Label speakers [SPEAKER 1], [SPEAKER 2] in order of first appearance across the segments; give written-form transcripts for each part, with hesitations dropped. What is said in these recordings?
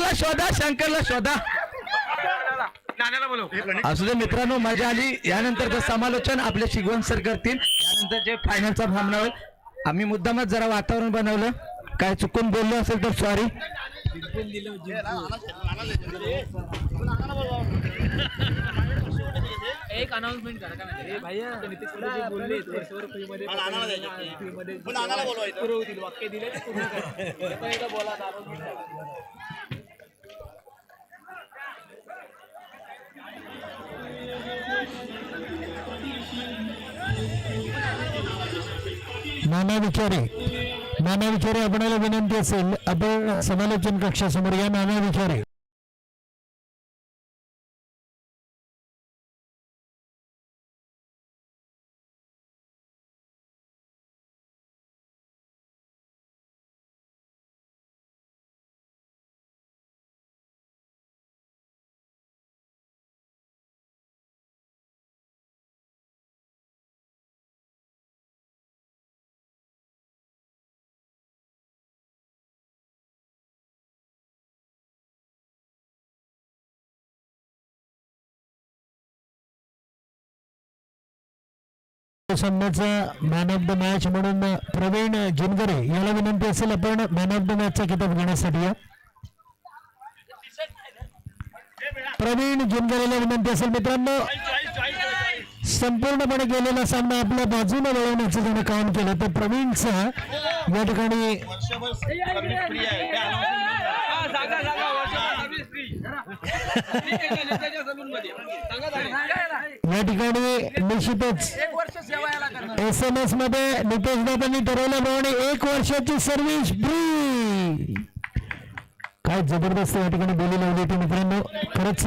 [SPEAKER 1] शंकरला शोधा. असू दे मित्रांनो, मजा आली. यानंतरचं समालोचन आपले शिगवण सर करतील. यानंतर जे फायनलचा सामना होईल. आम्ही मुद्दामच जरा वातावरण बनवलं, काय चुकून बोललो असेल तर सॉरी.
[SPEAKER 2] एक अनाउन्समेंट करा का भैया नितीश कुमार बोलले वर्षभर फ्रीमध्ये पुरवतील वाक्य दिले बोला.
[SPEAKER 3] नाना विचारे आपणाला विनंती असेल, आपण समालोचन कक्षासमोर या. नाना विचारे. सामन्याचा मॅन ऑफ द मॅच म्हणून प्रवीण जिनगरे याला विनंती असेल, आपण मॅन ऑफ द मॅचचा किताब घेण्यासाठी या. प्रवीण जिनगरेला विनंती असेल. मित्रांनो, संपूर्णपणे गेलेला सामना आपल्या बाजूने वळवण्याचं त्याने काम केलं, तर प्रवीणचा या ठिकाणी निश्चितच SMS मध्ये नितेश दादांनी ठरवल्याप्रमाणे 1 वर्षाची सर्व्हिस फ्री. काय जबरदस्त या ठिकाणी बोली लावली होती मित्रांनो, खरंच.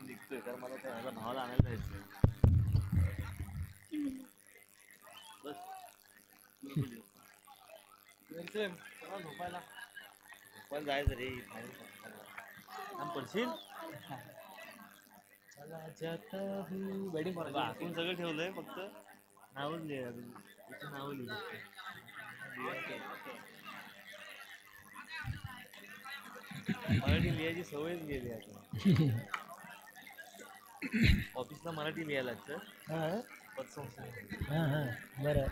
[SPEAKER 2] निघतोय कारण मला त्या भावाला आणायला जायचं. झोपायला जायचं रे पडशील बॅटिंग आपण सगळं ठेवलंय फक्त नावच लिहा नाव लिहा मराठी लिहायची सवयच गेली आता. ऑफिसला मराठी लिहायला लागतं
[SPEAKER 3] बरं.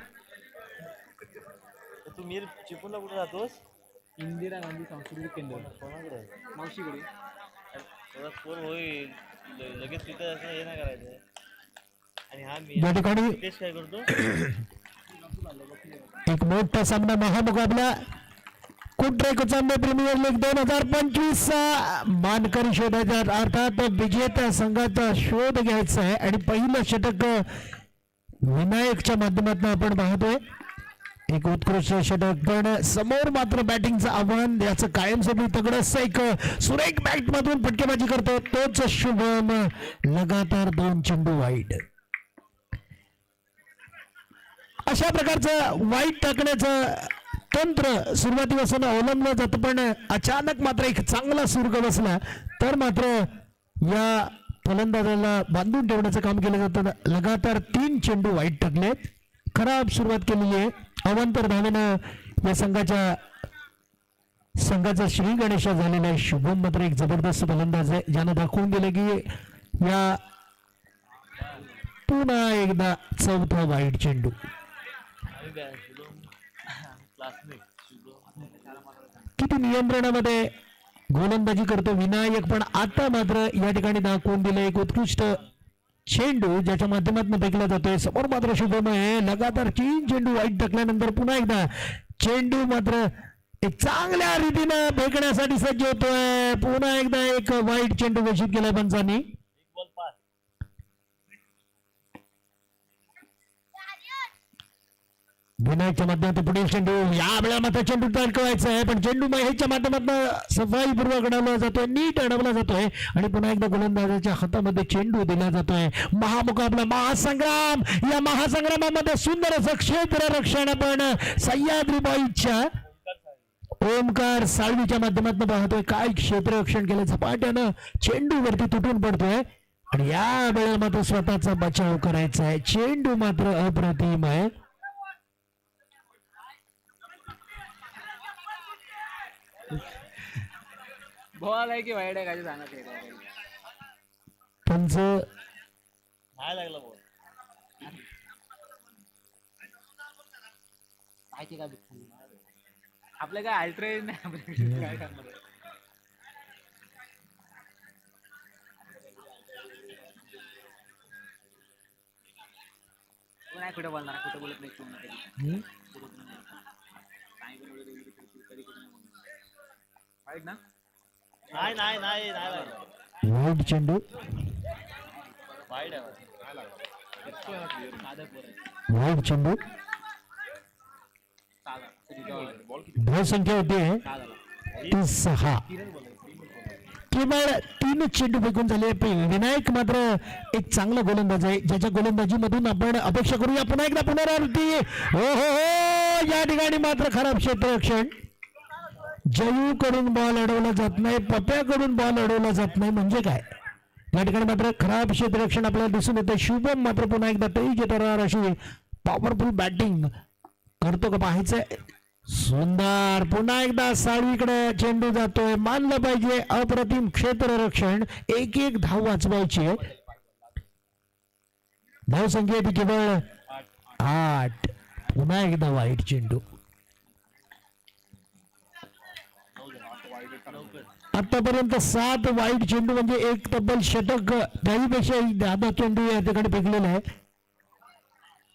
[SPEAKER 2] तू मीर चिपळूणला कुठे राहतोस?
[SPEAKER 4] इंदिरा गांधी सांस्कृतिक केंद्र
[SPEAKER 2] कोणाकडे
[SPEAKER 4] मावशीकडे.
[SPEAKER 2] थोडा फोन होईल लगेच तिथं असं हे नाही करायचं. आणि हा मी
[SPEAKER 3] या ठिकाणी
[SPEAKER 2] तेच काय करतो
[SPEAKER 3] एक मोठा सामना महामुकाबला कुट्रे कुचांबे प्रीमियर लीग 2025 मानकरी शोधायचा अर्थात विजेत्या संघाचा शोध घ्यायचा आहे आणि पहिलं षटक विनायकच्या माध्यमातून आपण पाहतोय. एक उत्कृष्ट षटक पण समोर मात्र बॅटिंगचं आव्हान याचं कायमस्वरूपी तगडं असं एक सुरेख बॅट मधून फटकेबाजी करतो तोच शुभम. लगातार 2 चेंडू वाईट. अशा प्रकारचं वाईट टाकण्याचं तंत्र सुरुवातीपासून अवलंबलं जातं पण अचानक मात्र एक चांगला सुरग बसला तर मात्र या फलंदाजाला बांधून ठेवण्याचं काम केलं जातं. लगातार 3 चेंडू वाईट टाकले. खराब सुरुवात केलेली आहे. अवांतर धावेनं या संघाचा श्री गणेशा झालेला आहे. शुभम मात्र एक जबरदस्त फलंदाज आहे ज्यानं दाखवून दिलं की या पुन्हा एकदा 4था वाईट चेंडू. किती नियंत्रणामध्ये गोलंदाजी करतो विनायक पण आता मात्र या ठिकाणी दाखवून दिलं एक उत्कृष्ट चेंडू ज्याच्या माध्यमातून फेकला जातोय. समोर मात्र शुभम आहे. लगातार 3 चेंडू वाईट टाकल्यानंतर पुन्हा एकदा चेंडू मात्र एक चांगल्या रीतीनं फेकण्यासाठी सज्ज होतोय. पुन्हा एकदा एक वाईट चेंडू घोषित केलाय पंचांनी. विनायकच्या माध्यमातून पुढील चेंडू या वेळेला मात्र चेंडू अडकवायचा आहे पण चेंडू ह्याच्या माध्यमातून सफाईपूर्वक अडवला जातोय नीट अडवला जातोय आणि पुन्हा एकदा गोलंदाजाच्या हातामध्ये चेंडू दिला जातोय. महामुकाबला महासंग्राम. या महासंग्रामामध्ये सुंदर असं क्षेत्ररक्षण आपण सह्याद्रीबाईच्या ओमकार साळवीच्या माध्यमातून पाहतोय. काय क्षेत्ररक्षण केलं झपाट्यानं चेंडू वरती तुटून पडतोय आणि या वेळेला मात्र स्वतःचा बचाव करायचा आहे. चेंडू मात्र अप्रतिम आहे.
[SPEAKER 4] बॉल आहे की वाईट आहे काय सांगत
[SPEAKER 3] पंच
[SPEAKER 2] नाही लागला बॉल.
[SPEAKER 4] माहिती का आपलं काय अल्ट्रेज नाही आपल्याकडे काय करणार. नाही कुठं बोलणार कुठं बोलत नाही वाईट ना.
[SPEAKER 2] नाही नाही नाही नाही लागला
[SPEAKER 3] वाईट चेंडू.
[SPEAKER 2] वाईट आहे
[SPEAKER 3] वाईट चेंडू. धावसंख्या होती 6. केवळ 3 चेंडू फेकून झाले. विनायक मात्र एक चांगला गोलंदाज आहे ज्याच्या गोलंदाजीमधून आपण अपेक्षा करूया पुन्हा एकदा पुनरावृत्ती. हो हो हो या ठिकाणी मात्र खराब क्षेत्ररक्षण. जयू कडून बॉल अडवला जात नाही पप्याकडून बॉल अडवला जात नाही म्हणजे काय या ठिकाणी मात्र खराब क्षेत्ररक्षण आपल्याला दिसून येतं. शुभम मात्र पुन्हा एकदा तेज येणार अशी पॉवरफुल बॅटिंग करतो का पाहायचंय. सुंदर पुन्हा एकदा साळवीकडे चेंडू जातोय. मानलं पाहिजे अप्रतिम क्षेत्ररक्षण. एक धाव वाचवायची आहे. धावसंख्या ती केवळ 8. पुन्हा एकदा वाईट चेंडू. आतापर्यंत 7 वाईट चेंडू म्हणजे एक तब्बल षटक त्याहीपेक्षा दादा चेंडू या ठिकाणी फेकलेला आहे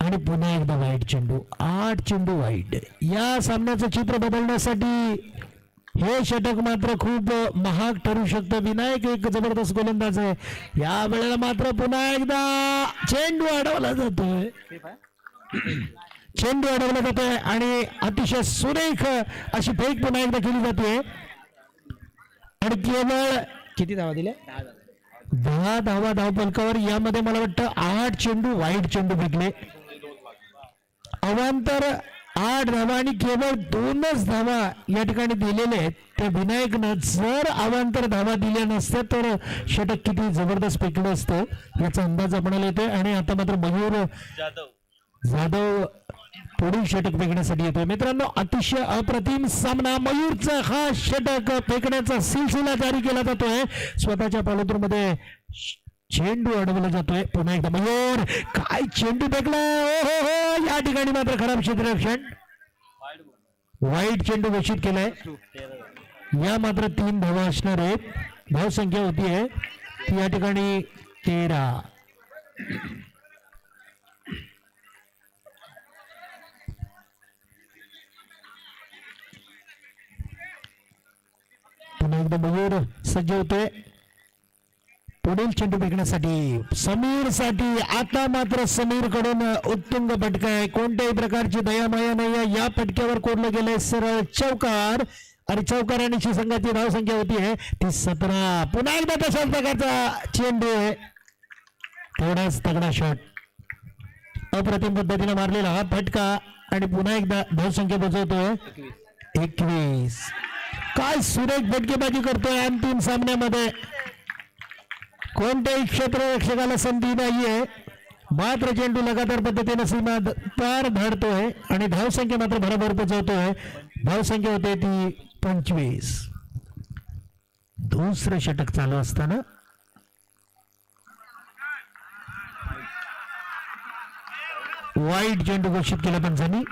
[SPEAKER 3] आणि पुन्हा एकदा वाईट चेंडू. 8 चेंडू वाईट. या सामन्याचं चित्र बदलण्यासाठी हे षटक मात्र खूप महाग ठरू शकतं. विनायक एक जबरदस्त गोलंदाज आहे. या वेळेला मात्र पुन्हा एकदा चेंडू अडवला जातोय. चेंडू अडवला जातोय आणि अतिशय सुरेख अशी फेक पुन्हा एकदा केली जाते. आणि केवळ किती धावा दिल्या? 10 धावा धावफलकावर. यामध्ये मला वाटतं 8 चेंडू वाईट चेंडू फेकले. अवांतर 8 धावा आणि केवळ 2च धावा या ठिकाणी दिलेले आहेत. त्या विनायकनं जर अवांतर धावा दिल्या नसत्या तर षटक किती जबरदस्त फेकलं असतं याचा अंदाज आपल्याला येतोय. आणि आता मात्र मयूर जाधव पुढील षटक फेकण्यासाठी येतोय. मित्रांनो, अतिशय अप्रतिम सामना. मयूरचा हा षटक फेकण्याचा सिलसिला जारी केला जातोय. स्वतःच्या पालोतूरमध्ये चेंडू अडवला जातोय. पुन्हा एकदा मयूर, काय चेंडू फेकला. हो हो, या ठिकाणी मात्र खराब क्षेत्ररक्षण. वाईट चेंडू घोषित केलाय. या मात्र 3 धावा असणार आहेत. धावसंख्या होती आहे ती या ठिकाणी 13. पुन्हा एकदा मयूर सज्ज होतोय पुढील चेंडू फेकण्यासाठी. समीर साठी आता मात्र समीर कडून उत्तुंग फटका आहे. कोणत्याही प्रकारची दयामाया नाही. या फटक्यावर कोरलं गेलंय सरळ चौकार. आणि चौकारांची संघाची धावसंख्या होती आहे ती 17. पुन्हा एकदा तशाच प्रकारचा चेंडू आहे. थोडाच तगडा शॉट. अप्रतिम पद्धतीने मारलेला हा फटका. आणि पुन्हा एकदा धावसंख्या बजावतोय 21. काय सुरेख फटकेबाजी करतोय अंतिम सामन्यामध्ये. कोणत्याही क्षेत्ररक्षकाला संधी नाहीये. मात्र चेंडू लगातार पद्धतीने सीमा पार धाडतोय आणि धावसंख्या मात्र बरोबर पोचवतोय. धावसंख्या होते ती 25. दुसरं षटक चालू असताना वाईट चेंडू घोषित केला पंचांनी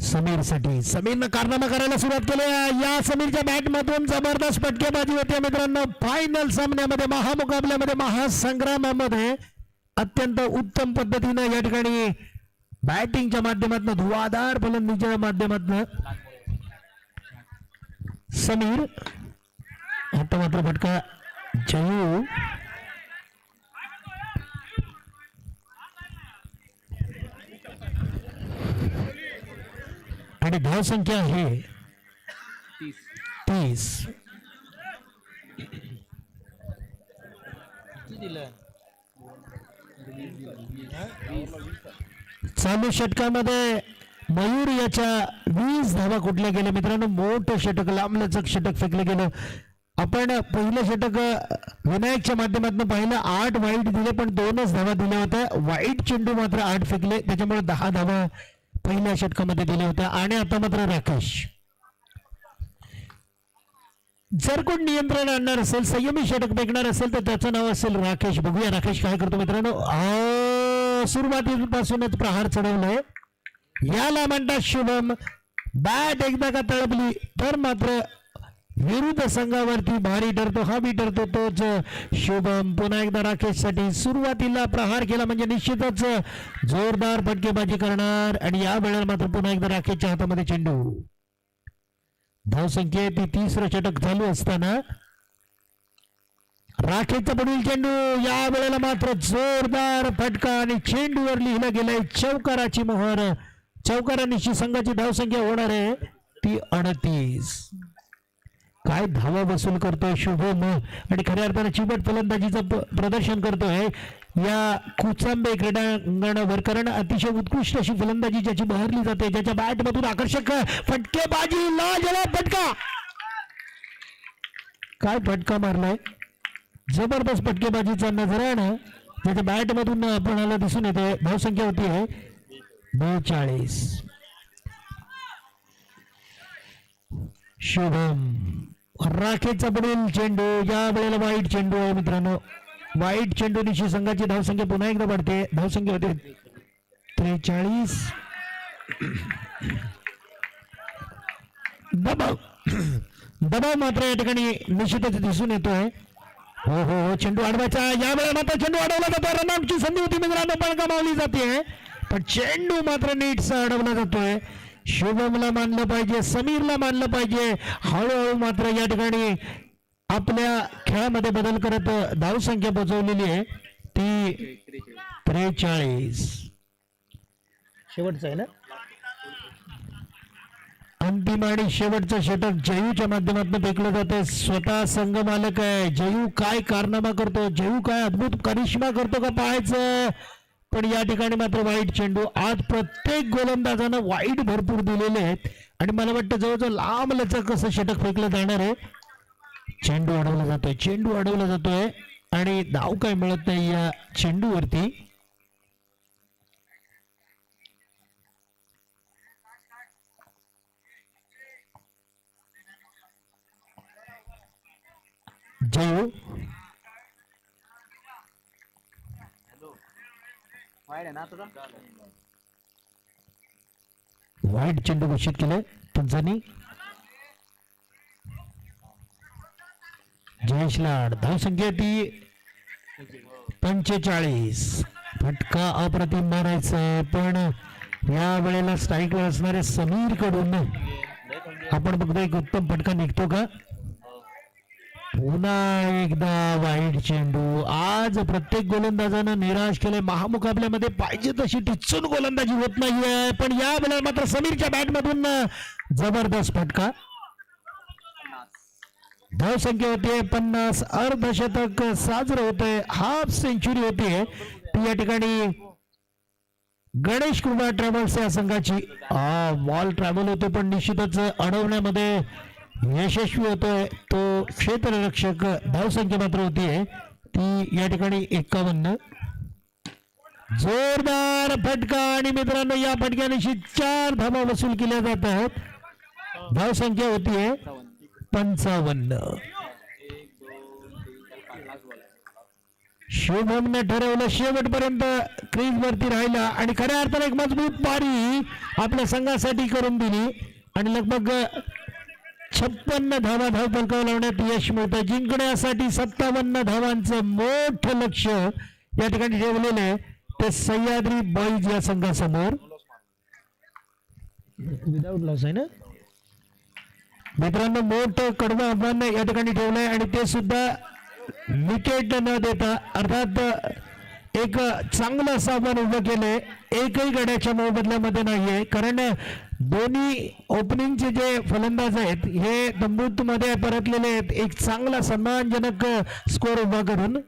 [SPEAKER 3] समीर साठी. समीरनं कारनामा करायला सुरुवात केली. या समीरच्या बॅट मधून जबरदस्त फटकेबाजी होते मित्रांनो. फायनल सामन्यामध्ये, महामुकाबल्यामध्ये, महासंग्रामामध्ये अत्यंत उत्तम पद्धतीनं या ठिकाणी बॅटिंगच्या माध्यमातून, धुवाधार फलंदाजीच्या माध्यमातून समीर. आता मात्र फटका जयू. आणि धावसंख्या आहे 30. चालू षटकामध्ये मयूर याच्या 20 धावा कुठल्या गेल्या मित्रांनो. मोठं षटक, लांबलचक षटक फेकलं गेलं. आपण पहिलं षटक विनायकच्या माध्यमातून पाहिलं. 8 वाईट दिले पण 2च धावा दिल्या होत्या. वाईट चेंडू मात्र 8 फेकले, त्याच्यामुळे 10 धावा पहिल्या षटकामध्ये दिल्या होत्या. आणि आता मात्र राकेश, जर कोण नियंत्रण आणणार असेल, संयमी षटक फेकणार असेल तर त्याचं नाव असेल राकेश. बघूया राकेश काय करतो मित्रांनो. सुरुवातीपासूनच प्रहार चढवलाय. याला म्हणतात शुभम. बॅट एकदा का तळपली तर मात्र विरुद्ध संघावरती भारी ठरतो. हा बी ठरतो तोच शुभम. पुन्हा एकदा राकेश साठी सुरुवातीला प्रहार केला म्हणजे निश्चितच जोरदार फटकेबाजी करणार. आणि या वेळेला मात्र पुन्हा एकदा राकेशच्या हातामध्ये चेंडू. धावसंख्या ती 30 षटक चालू असताना राकेशचा पुढील चेंडू. या वेळेला मात्र जोरदार फटका आणि चेंडूवर लिहिला गेलाय चौकाराची मोहर. चौकारांची संघाची धावसंख्या होणार आहे ती 38. काय धावा वसूल करतोय शुभम आणि खऱ्या अर्थाने चिबट फलंदाजीचं प्रदर्शन करतोय या कुचांबे क्रीडांगणावर. कारण अतिशय उत्कृष्ट अशी फलंदाजी ज्याची बहरली जाते, ज्याच्या बॅट मधून आकर्षक फटकेबाजी, लाजवाब फटका. काय फटका मारलाय, जबरदस्त फटकेबाजीचा नजराणा ज्याच्या बॅट मधून आपल्याला दिसून येते. धावसंख्या होती आहे 42. शुभम. राखेचा पुढील चेंडू. या वेळेला वाईट चेंडू आहे मित्रांनो. वाईट चेंडूनिशी संघाची धावसंख्या पुन्हा एकदा वाढते. धावसंख्या होते 43. दबाव मात्र या ठिकाणी निश्चितच दिसून येतोय. हो हो हो, चेंडू अडवायचा. या वेळेला मात्र चेंडू अडवला जातो. रनआउटची संधी होती मित्रांनो पण गमावली जाते. पण चेंडू मात्र नीटसा अडवला जातोय. शुभमला मानलं पाहिजे, समीरला मानलं पाहिजे. हळूहळू मात्र या ठिकाणी आपल्या खेळामध्ये बदल करत धावसंख्या पोहोचवलेली आहे ती 43. शेवटचा आहे ना. अंतिम आणि शेवटचं षटक जयूच्या माध्यमातून फेकलं जाते. स्वतः संघ मालक आहे जयू. काय कारनामा करतो जयू, काय अद्भुत करिश्मा करतो का पाहायचं. पण या ठिकाणी मात्र वाईट चेंडू. आज प्रत्येक गोलंदाजानं वाईट भरपूर दिलेले आहेत आणि मला वाटतं जवळजवळ लांब लचक कसं षटक फेकलं जाणार आहे. चेंडू अडवला जातोय, चेंडू अडवला जातोय आणि धाव काय मिळत नाही या चेंडूवरती. जयू
[SPEAKER 4] वाईट आहे ना तुझा.
[SPEAKER 3] वाईट चेंडू घोषित केलंय पंचांनी. जयेश लाड. धावसंख्या ती 45. फटका अप्रतिम मारायचा पण या वेळेला स्ट्राईकवर असणारे समीर कडून आपण बघतो एक उत्तम फटका निघतो का. पुन्हा एकदा वाईट चेंडू. आज प्रत्येक गोलंदाजानं निराश केलंय. महामुकाबल्यामध्ये पाहिजे तशी टिचून गोलंदाजी होत नाहीये पण या वेळेला मात्र समीरच्या बॅट मधून जबरदस्त फटका. धावसंख्या होतीये 50. अर्धशतक साजरं होतंय. हाफ सेंचुरी होतीये ती या ठिकाणी गणेश कृपा ट्रॅव्हल्स या संघाची. बॉल ट्रॅव्हल होतो पण निश्चितच अडवण्यामध्ये यशस्वी होतोय तो क्षेत्ररक्षक. धावसंख्या मात्र होतीये ती या ठिकाणी 51. जोरदार फटका आणि मित्रांनो या फटक्यानिशी 4 धावा वसूल केल्या जात आहेत. धावसंख्या होतीये 55. शुभमने ठरवलं शेवटपर्यंत क्रीज वरती राहिला आणि खऱ्या अर्थाने एक मजबूत पारी आपल्या संघासाठी करून दिली आणि लगभग 56 धावा धावफलकावर लावण्यात यश मिळतं. जिंकण्यासाठी 57 धावांचं मोठं लक्ष या ठिकाणी ठेवलेलं आहे ते सह्याद्री बॉईज या संघासमोर. विदाउट लॉस आहे ना मित्रांनो. मोठं कडवं आव्हान या ठिकाणी ठेवलंय आणि ते सुद्धा विकेट न देता. अर्थात एक चांगलं असं आव्हान उभं केलंय. एकही गड्याच्या मोबदल्यामध्ये नाहीये कारण दोन्ही ओपनिंगचे जे फलंदाज आहेत हे तंबूत मध्ये परतलेले आहेत एक चांगला सन्मानजनक स्कोर उभा करून.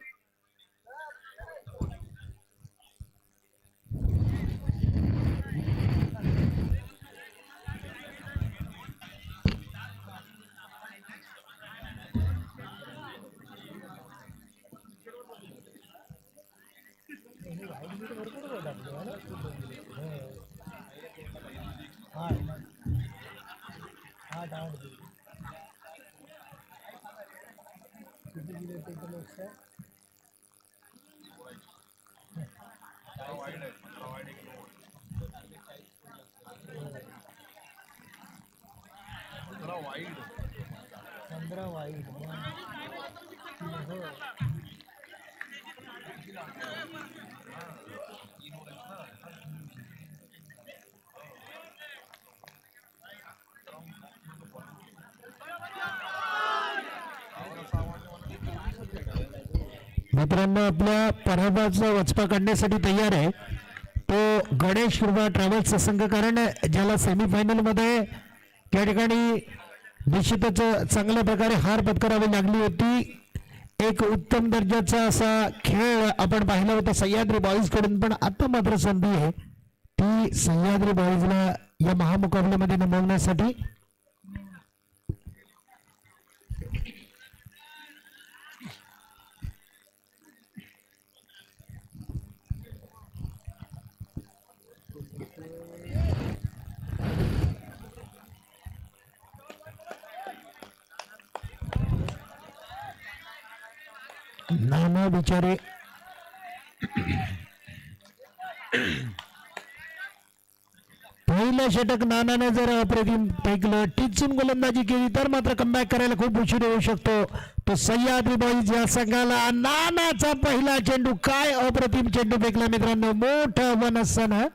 [SPEAKER 3] मित्रांनो आपल्या पराभवाचा वचपा काढण्यासाठी तयार आहे तो गणेश कृपा ट्रॅव्हल्सचा संघ. कारण ज्याला सेमीफायनल मध्ये या ठिकाणी निश्चितच चांगल्या प्रकारे हार पत्करावी लागली होती. एक उत्तम दर्जाचा असा खेळ आपण पाहिला होता सह्याद्री बॉईज कडून पण आता मात्र संधी आहे ती सह्याद्री बॉईजला या महामुकाबल्यामध्ये नमवण्यासाठी. नाना बिचारे पहिलं षटक नानाने जर अप्रतिम फेकलं टिचून गोलंदाजी केली तर मात्र कमबॅक करायला खूप उशीर होऊ शकतो. तो सह्याद्री बॉईज या संघाला नानाचा पहिला चेंडू काय अप्रतिम चेंडू फेकला मित्रांनो. मोठं आव्हान असताना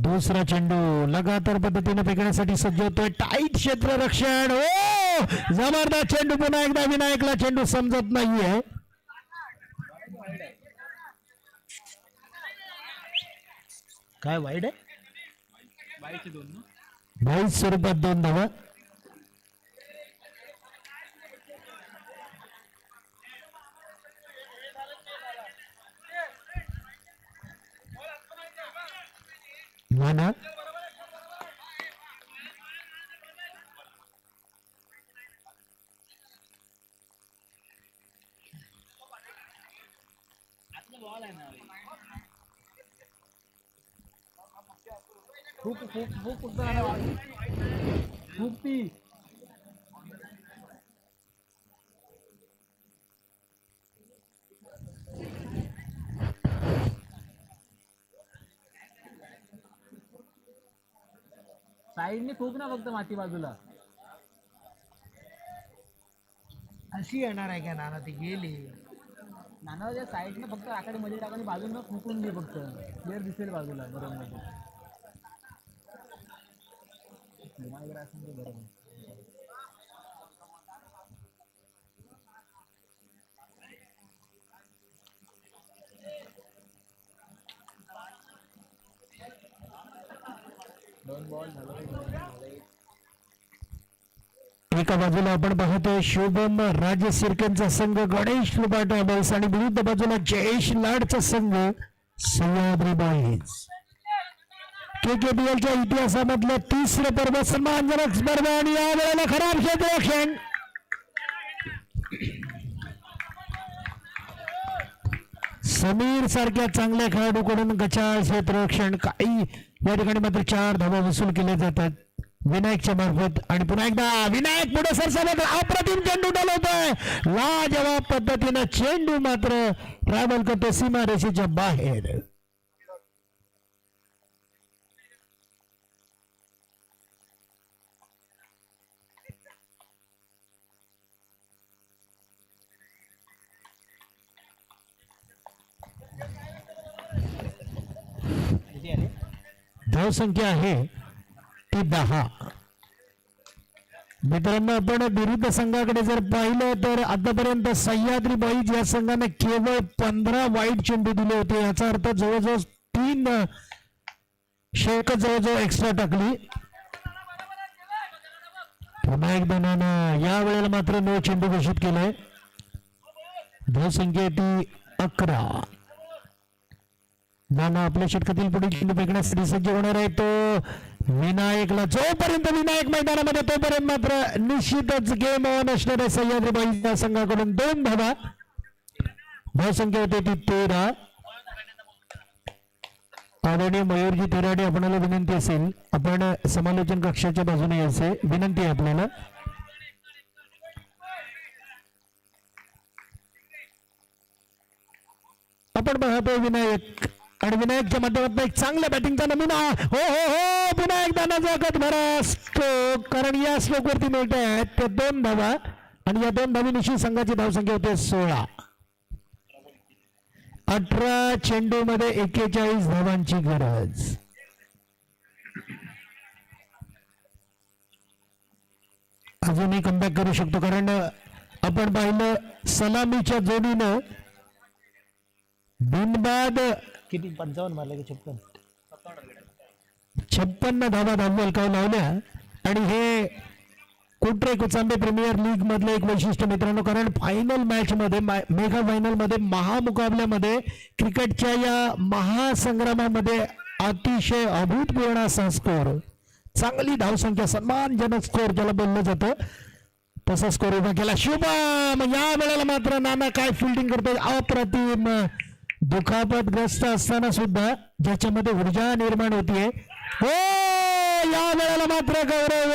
[SPEAKER 3] दुसरा चेंडू लगातार पद्धतीने फेकण्यासाठी सज्ज होतोय. टाईट क्षेत्ररक्षण. ओ जबरदस्त चेंडू. पुन्हा एकदा विनायकला चेंडू समजत नाहीये. काय वाईड आहे
[SPEAKER 4] बाईची 2
[SPEAKER 3] 22 स्वरूपात 2 धावा. नाना
[SPEAKER 4] खूप खूप खूप खूप ती साईडने खूप ना फक्त माती बाजूला
[SPEAKER 5] अशी येणार आहे का नाना ती गेली.
[SPEAKER 4] नानाच्या साईडने फक्त आकडे मध्ये टाकाने बाजूला फुकून दे फक्त क्लिअर दिसेल बाजूला बरोबर बरोबर.
[SPEAKER 3] एका बाजूला आपण पाहतोय शुभम राज सिरकेंचा संघ गणेश कृपा ट्रॅव्हल्स आणि विरुद्ध बाजूला जयेश लाडचा संघ सह्याद्री बॉईज. KKPL च्या इतिहासामधलं 3रं पर्व सन्मानजनक स्पर्धा आणि या वेळेला खराब क्षेत्ररक्षण. समीर सारख्या चांगल्या खेळाडूकडून गचाळ क्षेत्ररक्षण. काही या ठिकाणी मात्र 4 धावा वसूल केले जातात विनायकच्या मार्फत. आणि पुन्हा एकदा विनायक पुढे सरसावत अप्रतिम चेंडू डलवतोय. लाजवाब पद्धतीनं चेंडू मात्र ट्रॅव्हल करतो सीमा रेषेच्या बाहेर. धावसंख्या आहे ती 10. मित्रांनो आपण विरुद्ध संघाकडे जर पाहिलं तर आतापर्यंत सह्याद्री बॉईज या संघाने केवळ 15 वाईट चेंडू दिले होते. याचा अर्थ जवळजवळ 3 षटक जवळजवळ एक्स्ट्रा टाकली. पुन्हा एकदा नाना या वेळेला मात्र 9 चेंडू घोषित केले. धावसंख्या ती 11. नाना आपल्या षटकातील पुढील चेंडू फेकण्यासाठी सज्ज होणार आहे. तो विनायकला जोपर्यंत विनायक मैदानामध्ये तोपर्यंत मात्र निश्चितच गेम ऑन असणार आहे सह्याद्री बॉईज या संघाकडून. 2 धावा. धावसंख्या होते ती 13. आदरणीय मयूरजी तेराडे आपल्याला विनंती असेल आपण समालोचन कक्षाच्या बाजूने यायचे विनंती आहे आपल्याला. आपण पाहतोय विनायक आणि विनायकच्या माध्यमातून एक चांगल्या बॅटिंगचा नमुना. हो हो हो पुन्हा एकदा नजाकत भरा स्ट्रोक. कारण या स्ट्रोक वरती मिळत आहेत त्या 2 धावा आणि या 2 धावीनिशी संघाची धावसंख्या होते 16. 18 चेंडू मध्ये 41 धावांची गरज. अजूनही कमबॅक करू शकतो कारण आपण पाहिलं सलामीच्या जोडीनं बिनबाद
[SPEAKER 5] किती 55 मारले की
[SPEAKER 3] 56 धावा धावलकाव लावल्या. आणि हे कोटरे कोचांबे प्रीमियर लीग मधलं एक वैशिष्ट्य मित्रांनो. कारण फायनल मॅच मध्ये मेगा फायनल मध्ये महामुकाबल्यामध्ये क्रिकेटच्या या महासंग्रामामध्ये अतिशय अभूतपूर्व असा स्कोर चांगली धावसंख्या सन्मानजनक स्कोर ज्याला बोललं जातं तसा स्कोर उभा केला. शुभम या वेळेला मात्र नाना काय फिल्डिंग करतोय अप्रतिम. दुखापतग्रस्त असताना सुद्धा ज्याच्यामध्ये ऊर्जा निर्माण होतीये. हो या वेळेला मात्र गौरव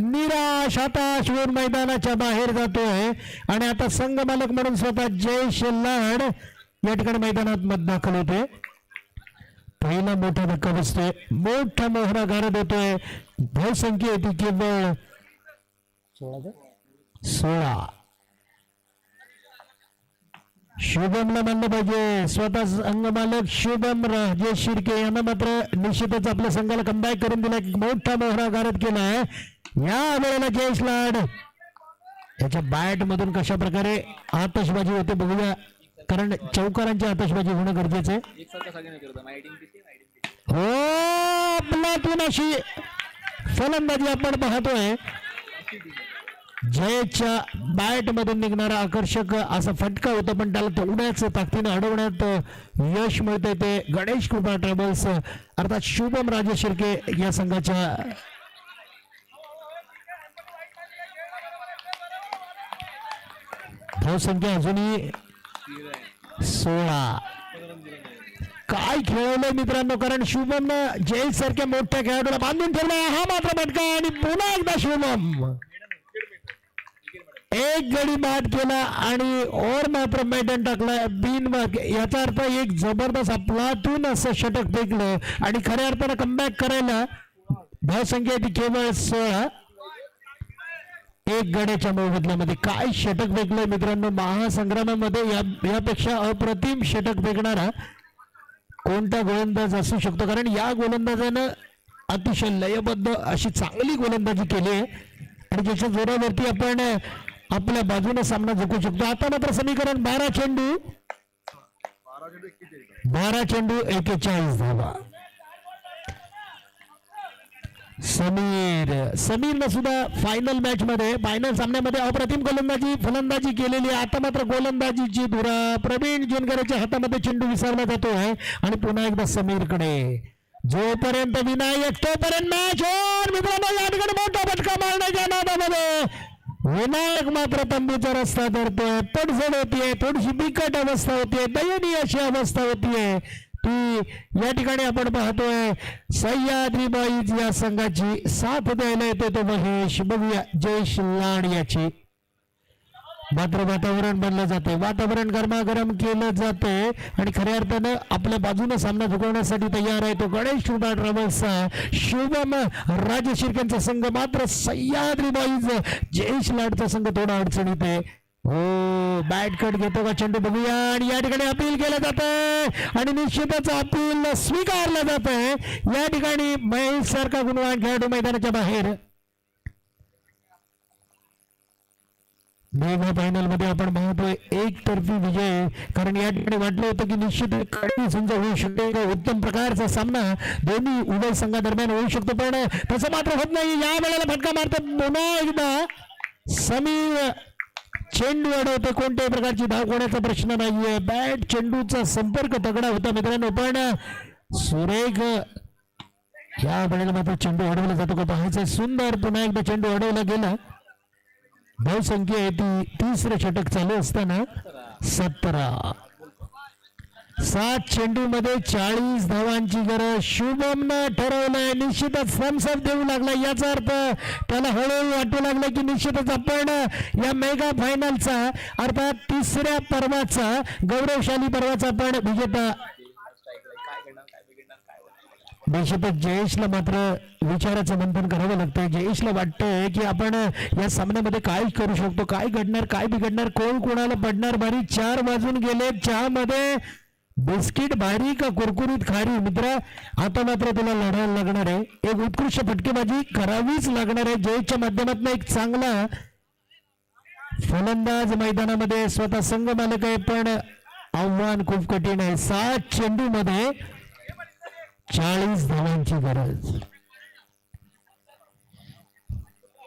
[SPEAKER 3] निराश हताश होऊन मैदानाच्या बाहेर जातोय आणि आता संघ मालक म्हणून स्वतः जयेश लाड या ठिकाणी मैदानात मत दाखल होते. पहिला मोठा धक्का बसतोय. मोठा मोहरा गारद होतोय. धावसंख्या येते केवळ 16. शुभमला मानलं पाहिजे स्वतः संघमालक शुभम राजेश शिर्के यांना मात्र निश्चितच आपल्या संघाला कमबॅक करून दिला. मोठा मोहरा गारद केलाय. या वेळेला जयेश लाड याच्या बॅट मधून कशा प्रकारे आतषबाजी होते बघूया कारण चौकारांची आतषबाजी होणं गरजेचं आहे. हो आपल्यातून अशी फलंदाजी आपण पाहतोय. जयच्या बॅट मधून निघणारा आकर्षक असा फटका होता, पण त्याला तेवढ्याच ताकदीने अडवण्यात यश मिळते. ते गणेश कृपा ट्रॅव्हल्स अर्थात शुभम राजे शिर्के या संघाच्या धावसंख्या अजूनही 16. काय खेळवलंय मित्रांनो, कारण शुभमनं जय सारख्या मोठ्या खेळाडूला बांधून ठेवलाय. हा मात्र फटका आणि पुन्हा एकदा शुभम एक गडी बाद केला आणि ओर मात्र मैदान टाकला बिन मार्क. याचा अर्थ एक जबरदस्त अफलातून असं षटक फेकलं आणि खऱ्या अर्थानं कमबॅक करायला धावसंख्या ती केवळ 16. एक गड्याच्या मोबदल्यामध्ये काय षटक फेकलंय मित्रांनो. महासंग्रामामध्ये यापेक्षा अप्रतिम षटक फेकणारा कोणता गोलंदाज असू शकतो, कारण या गोलंदाजानं अतिशय लयबद्ध अशी चांगली गोलंदाजी केली आहे आणि ज्याच्या जोरावरती आपण आपल्या बाजूने सामना जिंकू शकतो. आता मात्र समीकरण 12 चेंडू 41 धावा. समीरनं सुद्धा फायनल मॅच मध्ये फायनल सामन्यामध्ये अप्रतिम फलंदाजी केलेली आहे. आता मात्र गोलंदाजीची धुरा प्रवीण जुनकरच्या हातामध्ये चेंडू विसरला जातोय आणि पुन्हा एकदा समीरकडे. जोपर्यंत विनायक तोपर्यंत मॅच होईल मित्रांनो. या ठिकाणी मोठा फटका मारण्याच्या नादामध्ये विनायक मात्र तंबूचा रस्ता धरतोय. पडझड होतीये, थोडीशी बिकट अवस्था होतीये, दयनीय अशी अवस्था होतीये ती या ठिकाणी आपण पाहतोय. सह्याद्रीबाईज या संघाची साथ द्यायला येतो तो महेश. बघूया जयेश लाड याची. मात्र वातावरण बनलं जाते, वातावरण गरमागरम केलं जाते आणि खऱ्या अर्थानं आपल्या बाजूने सामना झुकवण्यासाठी तयार आहे तो गणेश कृपा ट्रॅव्हल्सचा शुभम राजे शिर्केंचा संघ. मात्र सह्याद्रीबाईज जयेश लाडचा संघ थोडा अडचणीत आहे. हो, बॅट कट घेतो का चेंडू बघूया आणि या ठिकाणी अपील केलं जात आहे आणि निश्चितच अपील स्वीकारलं जात आहे. या ठिकाणी महेश सारखा गुणवान खेळाडू मैदानाच्या बाहेर. मेगा फायनल मध्ये आपण पाहतोय एकतर्फी विजय, कारण या ठिकाणी वाटलं होतं की निश्चित संघ होऊ शकतो, उत्तम प्रकारचा सामना दोन्ही उभय संघादरम्यान होऊ शकतो, पण तसं मात्र होत नाही. या वेळेला फटका मारतात पुन्हा एकदा समीर. चेंडू अडवतो, कोणत्याही प्रकारची धाव होण्याचा प्रश्न नाहीये. बॅट चेंडूचा संपर्क तगडा होता मित्रांनो, पण सुरेख या वेळेला मात्र चेंडू अडवला जातो का पाहायचं. सुंदर पुन्हा एकदा चेंडू अडवला गेला. धावसंख्या आहे ती 30रं षटक चालू असताना 17. 7 चेंडू मध्ये 40 धावांची गरज शुभमनं ठरवलंय. निश्चितच थम्सअप देऊ लागला, याचा अर्थ त्याला हळूहळू वाटू लागलं की निश्चितच आपण या मेगा फायनलचा अर्थात 3ऱ्या पर्वाचा गौरवशाली पर्वाचा आपण विजेता. निश्चितच जयेशला मात्र विचाराचं मंथन करावं लागतंय. जयेशला वाटतंय की आपण या सामन्यामध्ये काय करू शकतो, काय घडणार, काय बिघडणार, कोण कोणाला पडणार भारी. 4 वाजून गेले, चहामध्ये बिस्किट भारी का कुरकुरीत खारी. मित्र आता मात्र तुला लढायला लागणार आहे, एक उत्कृष्ट फटकेबाजी करावीच लागणार आहे. जयेशच्या माध्यमातून एक चांगला फलंदाज मैदानामध्ये स्वतः संघ मालक आहे, पण आव्हान खूप कठीण आहे. 7 चेंडू मध्ये 40 धावांची गरज.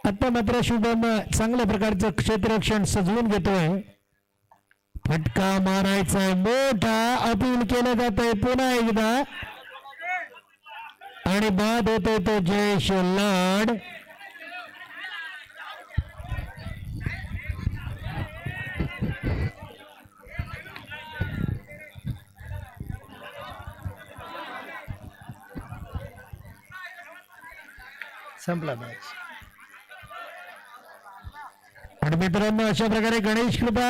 [SPEAKER 3] आता मात्र शुभम चांगल्या प्रकारचं क्षेत्ररक्षण सजवून घेतोय. फटका मारायचा मोठा अपील केलं जात आहे पुन्हा एकदा आणि बाद होतोय तो जयेश लाड.
[SPEAKER 5] संपला मॅच.
[SPEAKER 3] आणि मित्रांनो अशा प्रकारे गणेश कृपा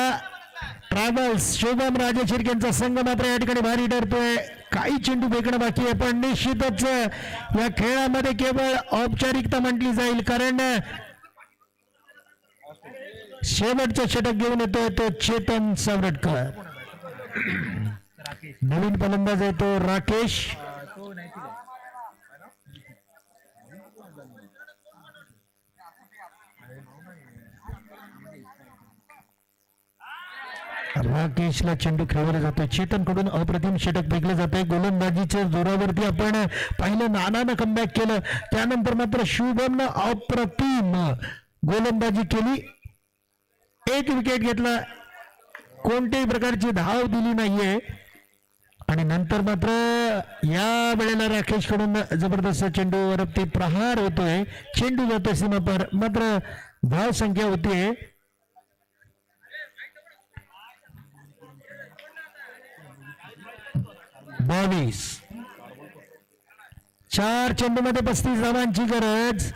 [SPEAKER 3] ट्रॅव्हल्स शुभम राजे शिर्केंचा संघ मात्र या ठिकाणी भारी ठरतोय. काही चेंडू फेकणं बाकी आहे, पण निश्चितच या खेळामध्ये केवळ औपचारिकता म्हटली जाईल, कारण शेवटचं षटक घेऊन येतोय तो चेतन सावरटकर. नवीन फलंदाज आहे तो राकेश. राकेशला चेंडू खेळवला जातोय. चेतन कडून अप्रतिम षटक फेकले जाते. गोलंदाजीच्या जोरावरती आपण पाहिलं, नानानं कमबॅक केलं. त्यानंतर मात्र शुभमनं अप्रतिम गोलंदाजी केली. 1 विकेट घेतला, कोणत्याही प्रकारची धाव दिली नाहीये. आणि नंतर मात्र या वेळेला राकेश कडून जबरदस्त चेंडूवरती प्रहार होतोय. चेंडू जातोय सीमापार, मात्र धाव संख्या होतीये 22. 4 चेंडूमध्ये 35 धावांची गरज.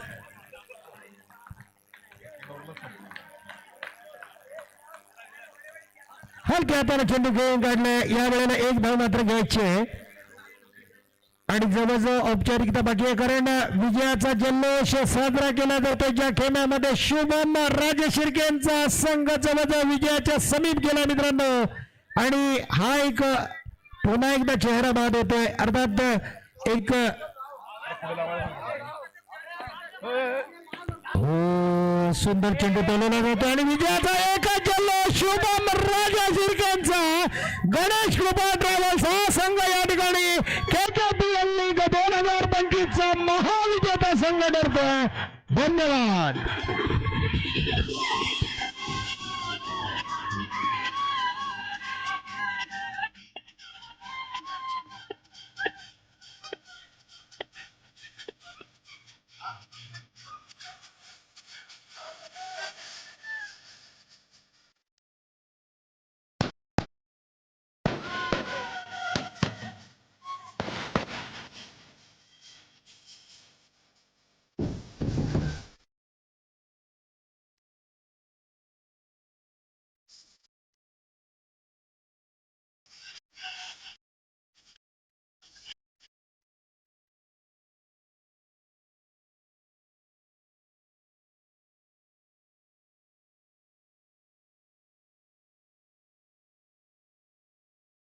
[SPEAKER 3] हलक्या हाताने चेंडू खेळून काढलाय. या वेळेला 1 धाव मात्र घ्यायची आहे आणि जवळजवळ औपचारिकता बाकी आहे, कारण विजयाचा जल्लोष साजरा केला जातो ज्या खेळण्यामध्ये शुभम राजशिर्केंचा संघ जवळजवळ विजयाच्या समीप गेला मित्रांनो. आणि हा एक पुन्हा एकदा चेहरा बाद होतोय. अर्थात एक सुंदर चेंडू टोलवला जातो आणि विजयाचा एक जल्लोष शुभम राजशिर्केंचा. गणेश कृपा ट्रॅव्हल्स हा संघ या ठिकाणी KKPL लीग 2025 चा महाविजेता संघ ठरतोय. धन्यवाद.